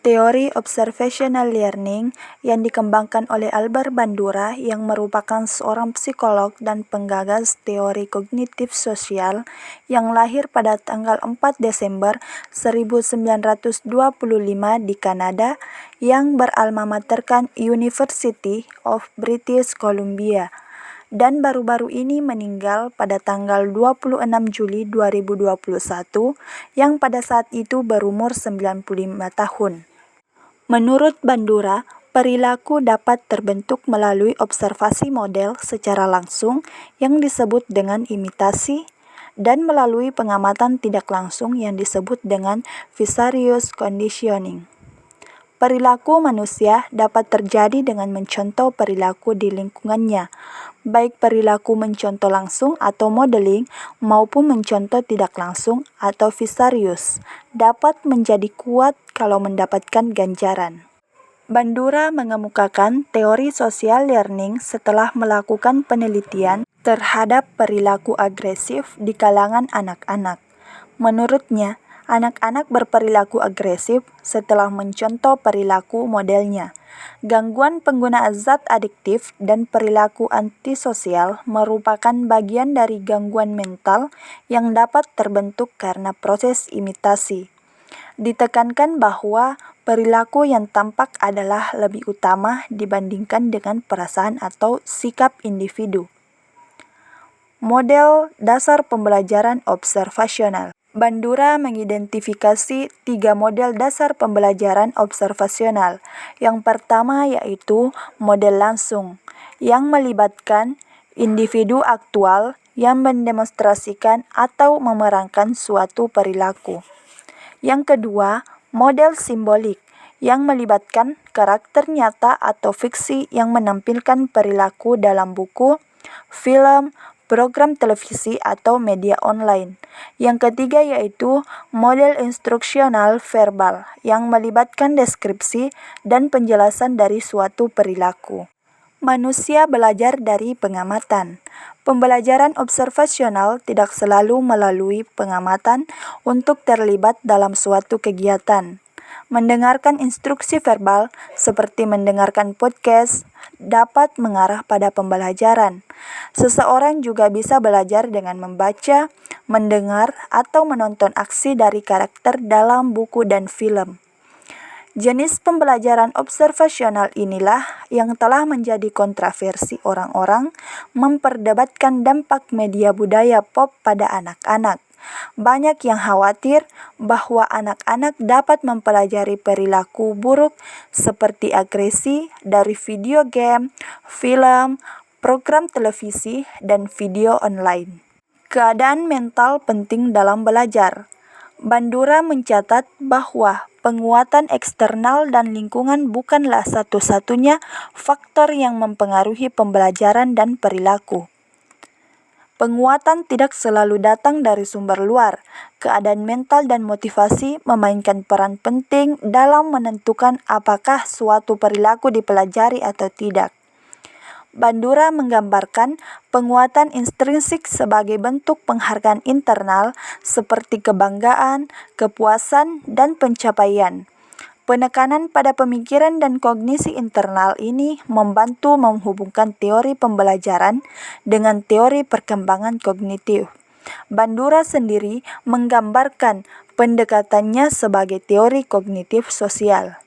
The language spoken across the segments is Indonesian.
Teori observational learning yang dikembangkan oleh Albert Bandura yang merupakan seorang psikolog dan penggagas teori kognitif sosial yang lahir pada tanggal 4 Desember 1925 di Kanada yang beralmamaterkan University of British Columbia dan baru-baru ini meninggal pada tanggal 26 Juli 2021 yang pada saat itu berumur 95 tahun. Menurut Bandura, perilaku dapat terbentuk melalui observasi model secara langsung yang disebut dengan imitasi dan melalui pengamatan tidak langsung yang disebut dengan vicarious conditioning. Perilaku manusia dapat terjadi dengan mencontoh perilaku di lingkungannya, baik perilaku mencontoh langsung atau modeling maupun mencontoh tidak langsung atau vicarious, dapat menjadi kuat kalau mendapatkan ganjaran. Bandura mengemukakan teori social learning setelah melakukan penelitian terhadap perilaku agresif di kalangan anak-anak. Menurutnya, anak-anak berperilaku agresif setelah mencontoh perilaku modelnya. Gangguan penggunaan zat adiktif dan perilaku antisosial merupakan bagian dari gangguan mental yang dapat terbentuk karena proses imitasi. Ditekankan bahwa perilaku yang tampak adalah lebih utama dibandingkan dengan perasaan atau sikap individu. Model dasar pembelajaran observasional. Bandura mengidentifikasi 3 model dasar pembelajaran observasional. Yang pertama yaitu model langsung, yang melibatkan individu aktual yang mendemonstrasikan atau memerankan suatu perilaku. Yang kedua, model simbolik, yang melibatkan karakter nyata atau fiksi yang menampilkan perilaku dalam buku, film, program televisi atau media online. Yang ketiga yaitu model instruksional verbal yang melibatkan deskripsi dan penjelasan dari suatu perilaku. Manusia belajar dari pengamatan. Pembelajaran observasional tidak selalu melalui pengamatan untuk terlibat dalam suatu kegiatan. Mendengarkan instruksi verbal seperti mendengarkan podcast dapat mengarah pada pembelajaran. Seseorang juga bisa belajar dengan membaca, mendengar, atau menonton aksi dari karakter dalam buku dan film. Jenis pembelajaran observasional inilah yang telah menjadi kontroversi orang-orang memperdebatkan dampak media budaya pop pada anak-anak. Banyak yang khawatir bahwa anak-anak dapat mempelajari perilaku buruk seperti agresi dari video game, film, program televisi, dan video online. Keadaan mental penting dalam belajar. Bandura mencatat bahwa penguatan eksternal dan lingkungan bukanlah satu-satunya faktor yang mempengaruhi pembelajaran dan perilaku. Penguatan tidak selalu datang dari sumber luar. Keadaan mental dan motivasi memainkan peran penting dalam menentukan apakah suatu perilaku dipelajari atau tidak. Bandura menggambarkan penguatan intrinsik sebagai bentuk penghargaan internal seperti kebanggaan, kepuasan, dan pencapaian. Penekanan pada pemikiran dan kognisi internal ini membantu menghubungkan teori pembelajaran dengan teori perkembangan kognitif. Bandura sendiri menggambarkan pendekatannya sebagai teori kognitif sosial.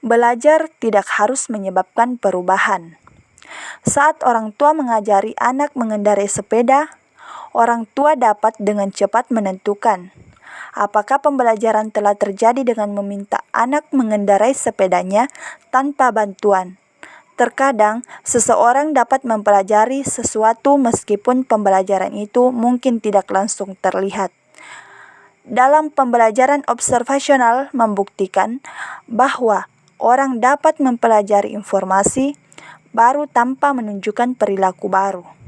Belajar tidak harus menyebabkan perubahan. Saat orang tua mengajari anak mengendarai sepeda, orang tua dapat dengan cepat menentukan apakah pembelajaran telah terjadi dengan meminta anak mengendarai sepedanya tanpa bantuan. Terkadang, seseorang dapat mempelajari sesuatu meskipun pembelajaran itu mungkin tidak langsung terlihat. Dalam pembelajaran observasional membuktikan bahwa orang dapat mempelajari informasi baru tanpa menunjukkan perilaku baru.